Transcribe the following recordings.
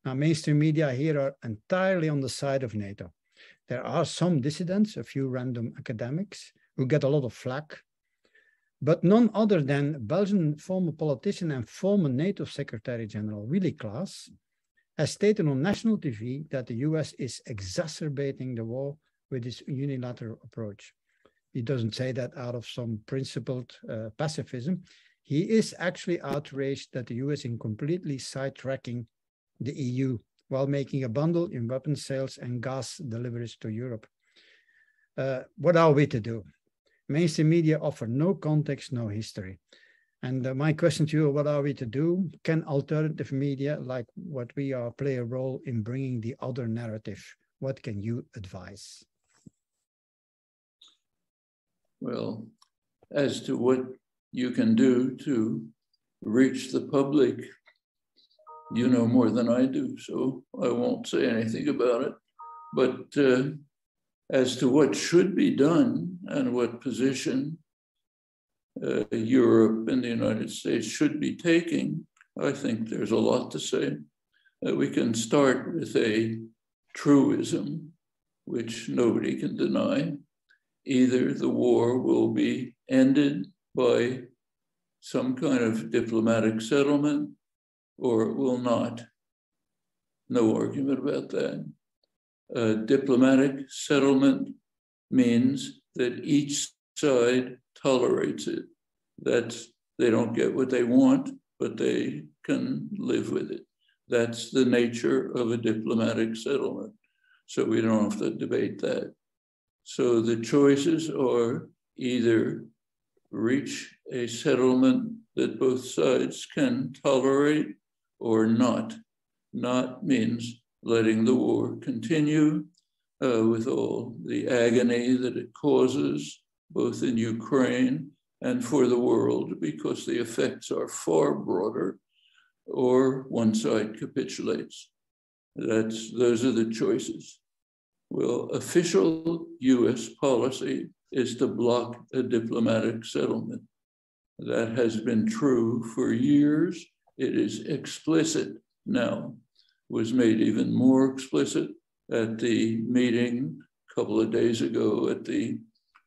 Now, mainstream media here are entirely on the side of NATO. There are some dissidents, a few random academics, who get a lot of flack, but none other than Belgian former politician and former NATO Secretary General Willy Klaas has stated on national TV that the US is exacerbating the war with its unilateral approach. He doesn't say that out of some principled pacifism. He is actually outraged that the US is completely sidetracking the EU while making a bundle in weapons sales and gas deliveries to Europe. What are we to do? Mainstream media offer no context, no history. And my question to you, what are we to do? Can alternative media, like what we are, play a role in bringing the other narrative? What can you advise? Well, as to what you can do to reach the public, you know more than I do, so I won't say anything about it. But as to what should be done and what position Europe and the United States should be taking, I think there's a lot to say. We can start with a truism, which nobody can deny. Either the war will be ended by some kind of diplomatic settlement, or it will not. No argument about that. A diplomatic settlement means that each side tolerates it. That's, they don't get what they want, but they can live with it. That's the nature of a diplomatic settlement. So we don't have to debate that. So the choices are either reach a settlement that both sides can tolerate or not. Not means letting the war continue with all the agony that it causes, both in Ukraine and for the world, because the effects are far broader, or one side capitulates. Those are the choices. Well, official US policy is to block a diplomatic settlement. That has been true for years. It is explicit now. Was made even more explicit at the meeting a couple of days ago at the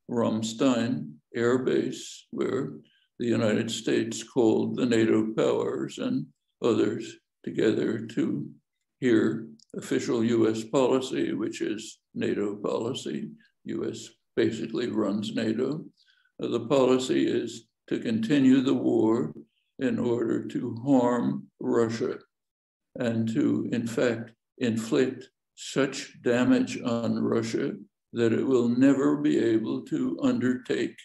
Ramstein Air Base, where the United States called the NATO powers and others together to hear official US policy, which is NATO policy. US basically runs NATO. The policy is to continue the war in order to harm Russia and to, in fact, inflict such damage on Russia that it will never be able to undertake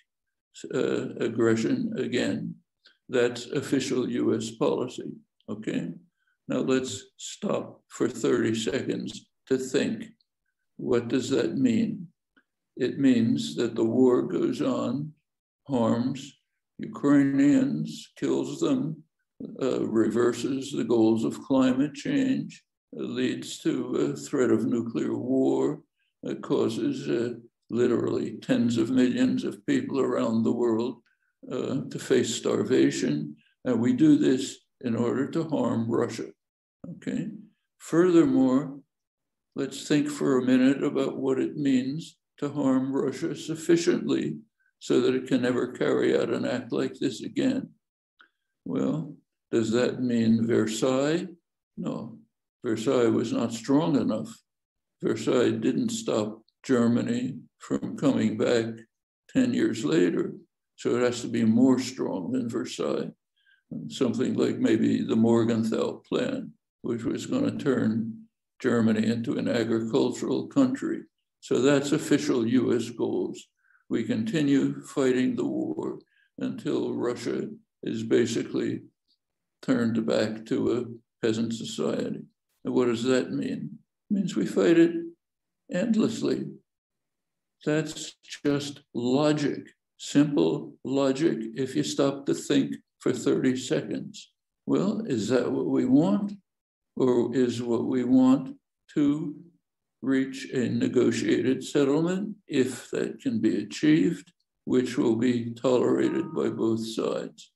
aggression again. That's official US policy, okay? Now let's stop for 30 seconds to think. What does that mean? It means that the war goes on, harms Ukrainians, kills them, reverses the goals of climate change, leads to a threat of nuclear war, causes literally tens of millions of people around the world to face starvation. And we do this in order to harm Russia, okay? Furthermore, let's think for a minute about what it means to harm Russia sufficiently so that it can never carry out an act like this again. Well, does that mean Versailles? No, Versailles was not strong enough. Versailles didn't stop Germany from coming back 10 years later. So it has to be more strong than Versailles. Something like maybe the Morgenthau Plan, which was going to turn Germany into an agricultural country. So that's official US goals. We continue fighting the war until Russia is basically turned back to a peasant society. And what does that mean? It means we fight it endlessly. That's just logic, simple logic if you stop to think for 30 seconds. Well, is that what we want? Or is what we want to reach a negotiated settlement, if that can be achieved, which will be tolerated by both sides?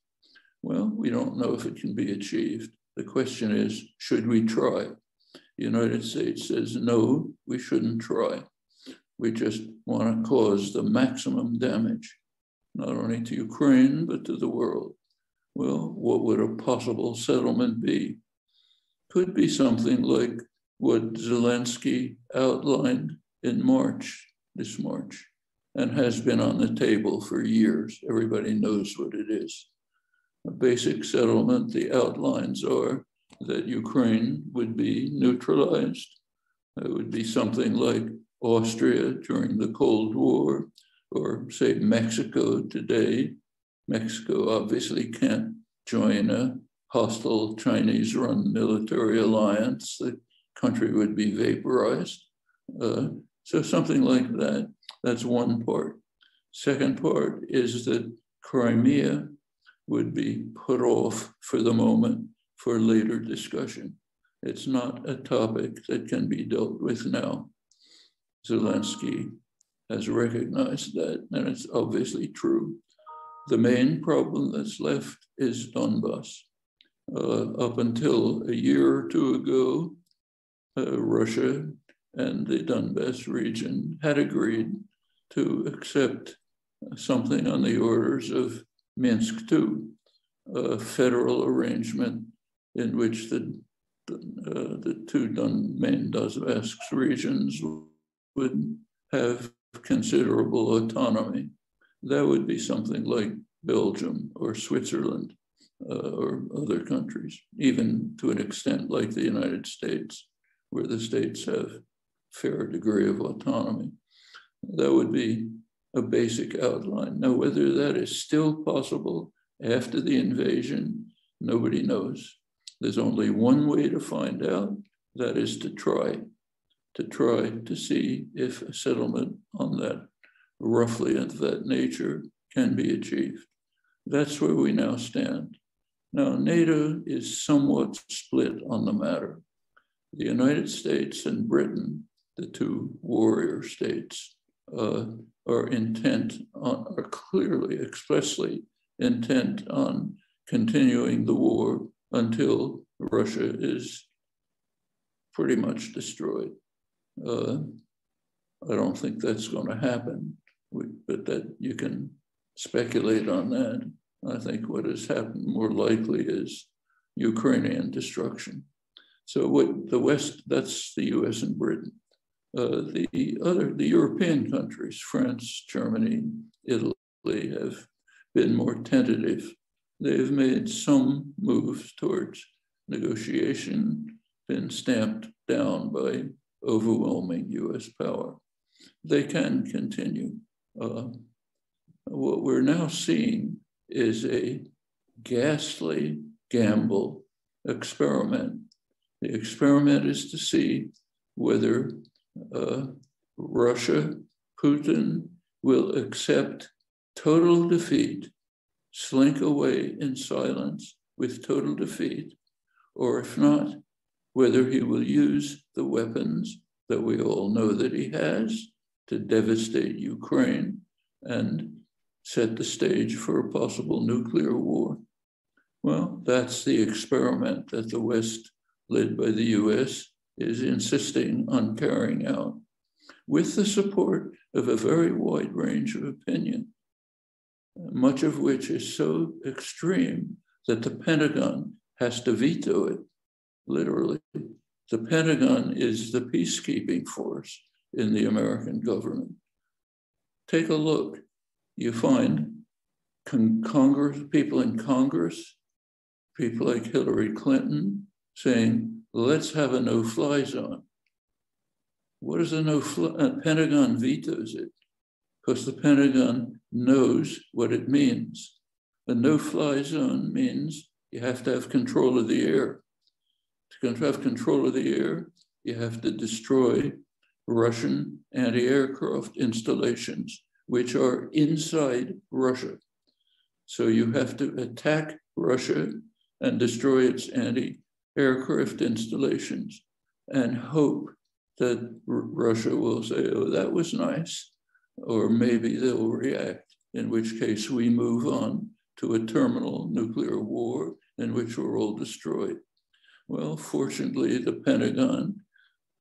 Well, we don't know if it can be achieved. The question is, should we try? The United States says, no, we shouldn't try. We just want to cause the maximum damage, not only to Ukraine, but to the world. Well, what would a possible settlement be? Could be something like what Zelensky outlined in March, this March, and has been on the table for years. Everybody knows what it is. A basic settlement, the outlines are that Ukraine would be neutralized. It would be something like Austria during the Cold War, or say Mexico today. Mexico obviously can't join a hostile Chinese-run military alliance. The country would be vaporized. So something like that, that's one part. Second part is that Crimea would be put off for the moment for later discussion. It's not a topic that can be dealt with now. Zelensky has recognized that, and it's obviously true. The main problem that's left is Donbass. Up until a year or two ago, Russia and the Donbass region had agreed to accept something on the orders of Minsk II, a federal arrangement in which the two main Donbass regions would have considerable autonomy. That would be something like Belgium or Switzerland or other countries, even to an extent like the United States, where the states have a fair degree of autonomy. That would be a basic outline. Now, whether that is still possible after the invasion, nobody knows. There's only one way to find out, that is to try to see if a settlement on that, roughly of that nature, can be achieved. That's where we now stand. Now, NATO is somewhat split on the matter. The United States and Britain, the two warrior states, are clearly, expressly intent on continuing the war until Russia is pretty much destroyed. I don't think that's going to happen, but that you can speculate on that. I think what has happened more likely is Ukrainian destruction. So what the West, that's the US and Britain. The European countries, France, Germany, Italy, have been more tentative. They've made some moves towards negotiation, been stamped down by overwhelming US power. They can continue. What we're now seeing is a ghastly gamble experiment. The experiment is to see whether Russia, Putin, will accept total defeat, slink away in silence with total defeat, or if not, whether he will use the weapons that we all know that he has to devastate Ukraine and set the stage for a possible nuclear war. Well, that's the experiment that the West, led by the US, is insisting on carrying out, with the support of a very wide range of opinion, much of which is so extreme that the Pentagon has to veto it, literally. The Pentagon is the peacekeeping force in the American government. Take a look. You find Congress, people in Congress, people like Hillary Clinton saying, let's have a no-fly zone. What is a no-fly? Pentagon vetoes it because the Pentagon knows what it means. A no-fly zone means you have to have control of the air. To have control of the air, you have to destroy Russian anti-aircraft installations, which are inside Russia. So you have to attack Russia and destroy its anti-aircraft installations and hope that Russia will say, oh, that was nice, or maybe they'll react, in which case we move on to a terminal nuclear war in which we're all destroyed. Well, fortunately, the Pentagon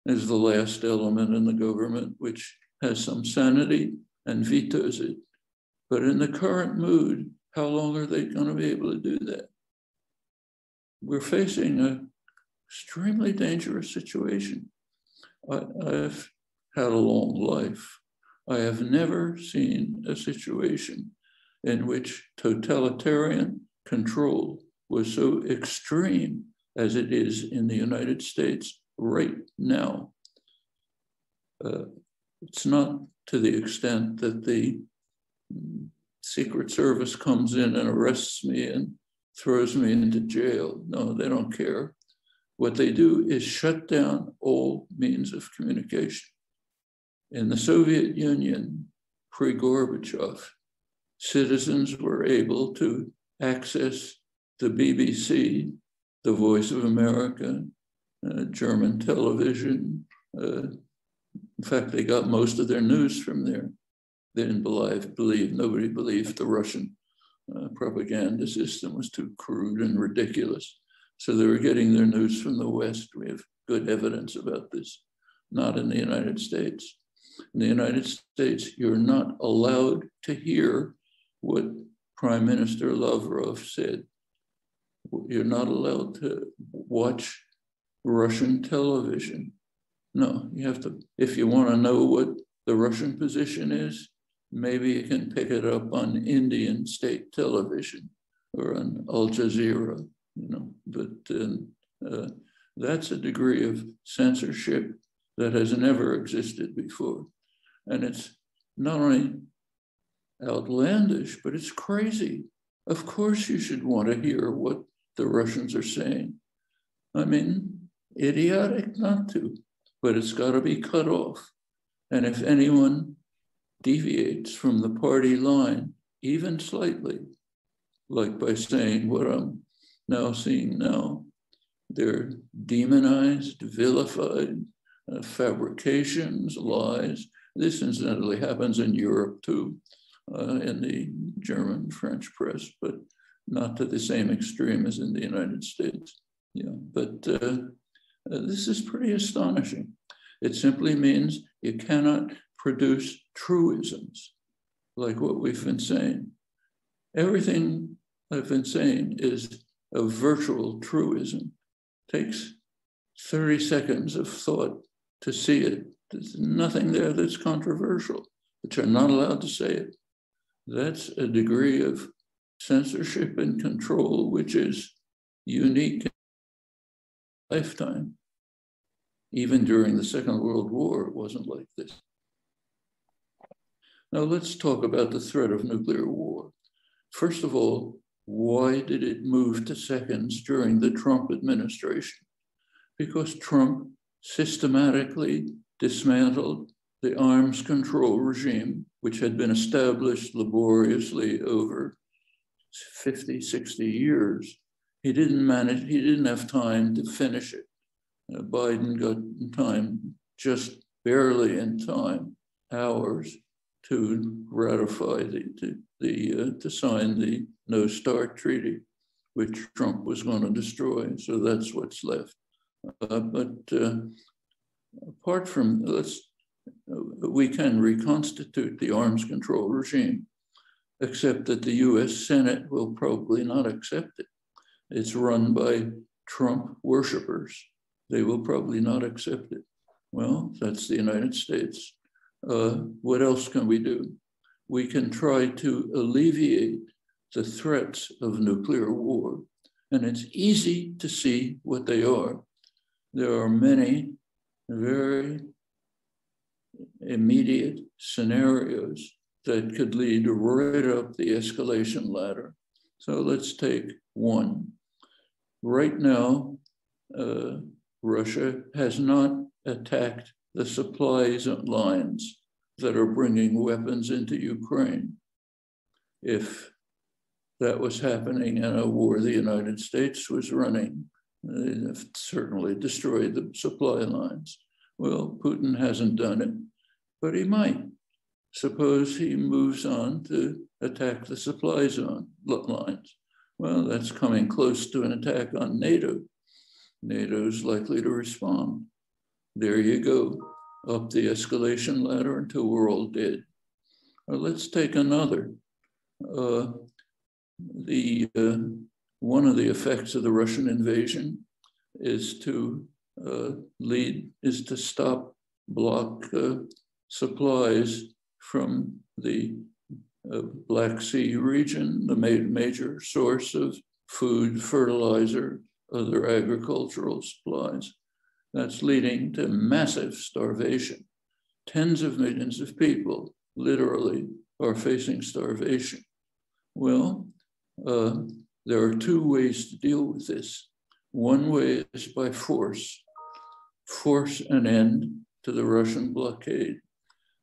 is the last element in the government, which has some sanity and vetoes it. But in the current mood, how long are they going to be able to do that? We're facing an extremely dangerous situation. I've had a long life. I have never seen a situation in which totalitarian control was so extreme as it is in the United States right now. It's not to the extent that the Secret Service comes in and arrests me and throws me into jail. No, they don't care. What they do is shut down all means of communication. In the Soviet Union, pre-Gorbachev, citizens were able to access the BBC, the Voice of America, German television. In fact, they got most of their news from there. They didn't believe, nobody believed the Russian propaganda system was too crude and ridiculous. So they were getting their news from the West. We have good evidence about this, not in the United States. In the United States, you're not allowed to hear what Prime Minister Lavrov said. You're not allowed to watch Russian television. No, you have to, if you want to know what the Russian position is, maybe you can pick it up on Indian state television or on Al Jazeera, you know, but that's a degree of censorship that has never existed before. And it's not only outlandish, but it's crazy. Of course you should want to hear what the Russians are saying. I mean, idiotic not to, but it's got to be cut off. And if anyone deviates from the party line, even slightly, like by saying what I'm now seeing now, they're demonized, vilified, fabrications, lies. This incidentally happens in Europe too, in the German, French press, but not to the same extreme as in the United States. Yeah, but this is pretty astonishing. It simply means you cannot produce truisms like what we've been saying. Everything I've been saying is a virtual truism. Takes 30 seconds of thought to see it. There's nothing there that's controversial, but you're not allowed to say it. That's a degree of censorship and control which is unique in a lifetime. Even during the Second World War, it wasn't like this. Now let's talk about the threat of nuclear war. First of all, why did it move to seconds during the Trump administration? Because Trump systematically dismantled the arms control regime, which had been established laboriously over 50, 60 years. He didn't have time to finish it. Biden got in time, just barely in time, hours, to ratify to sign the No START treaty, which Trump was going to destroy. So that's what's left. Apart from we can reconstitute the arms control regime, except that the US Senate will probably not accept it. It's run by Trump worshipers. They will probably not accept it. Well, that's the United States. What else can we do? We can try to alleviate the threats of nuclear war. And it's easy to see what they are. There are many very immediate scenarios that could lead right up the escalation ladder. So let's take one. Right now, Russia has not attacked the supplies lines that are bringing weapons into Ukraine. If that was happening in a war the United States was running, it certainly destroyed the supply lines. Well, Putin hasn't done it, but he might. Suppose he moves on to attack the supply lines. Well, that's coming close to an attack on NATO. NATO's likely to respond. there you go, up the escalation ladder until we're all dead. Or let's take another. One of the effects of the Russian invasion is to block supplies from the Black Sea region, the major source of food, fertilizer, other agricultural supplies. That's leading to massive starvation. Tens of millions of people literally are facing starvation. Well, there are two ways to deal with this. One way is by force an end to the Russian blockade.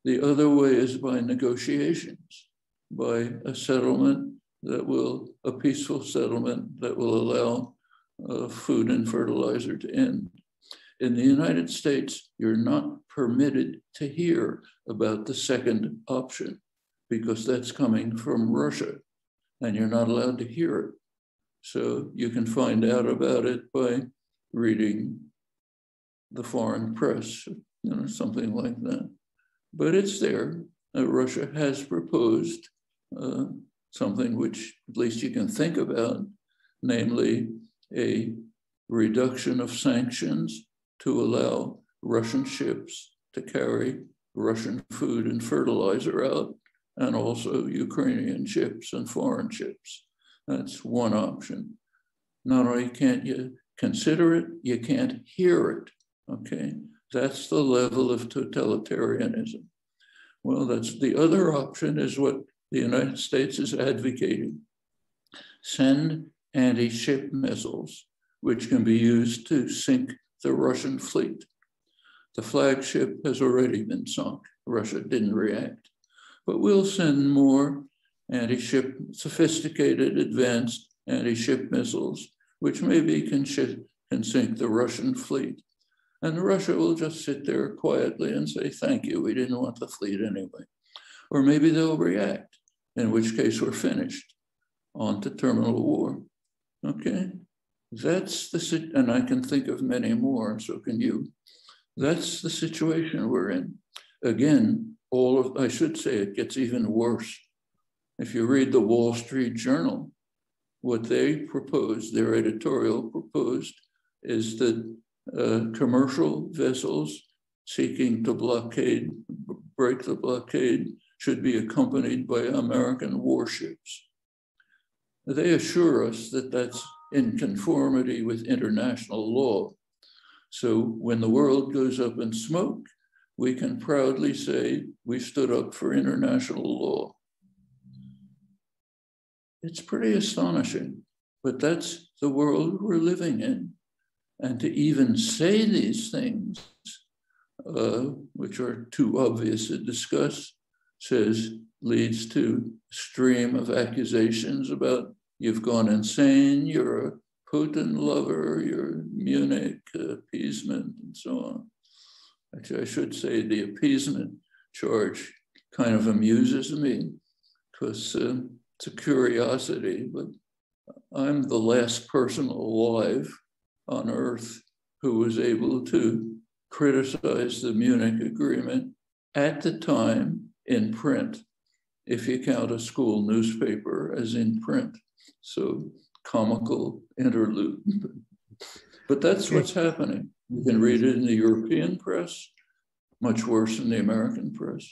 The other way is by negotiations, by a settlement a peaceful settlement that will allow food and fertilizer to end. In the United States, you're not permitted to hear about the second option because that's coming from Russia and you're not allowed to hear it. So you can find out about it by reading the foreign press, something like that. But it's there. Russia has proposed something which at least you can think about, namely a reduction of sanctions to allow Russian ships to carry Russian food and fertilizer out, and also Ukrainian ships and foreign ships. That's one option. Not only can't you consider it, you can't hear it, okay? That's the level of totalitarianism. Well, that's the other option is what the United States is advocating. Send anti-ship missiles, which can be used to sink the Russian fleet. The flagship has already been sunk. Russia didn't react. But we'll send more anti-ship, sophisticated, advanced anti-ship missiles, which maybe can sink the Russian fleet. And Russia will just sit there quietly and say, thank you, we didn't want the fleet anyway. Or maybe they'll react, in which case we're finished. On to terminal war, okay? And I can think of many more, so can you. That's the situation we're in. Again, I should say it gets even worse. If you read the Wall Street Journal, what they proposed, their editorial proposed, is that commercial vessels seeking to break the blockade should be accompanied by American warships. They assure us that that's in conformity with international law. So when the world goes up in smoke, we can proudly say we stood up for international law. It's pretty astonishing, but that's the world we're living in. And to even say these things, which are too obvious to discuss, leads to a stream of accusations about you've gone insane, you're a Putin lover, you're Munich, appeasement, and so on. Actually, I should say the appeasement charge kind of amuses me because it's a curiosity, but I'm the last person alive on earth who was able to criticize the Munich Agreement at the time in print, if you count a school newspaper as in print. So comical interlude. But that's what's happening. You can read it in the European press, much worse in the American press.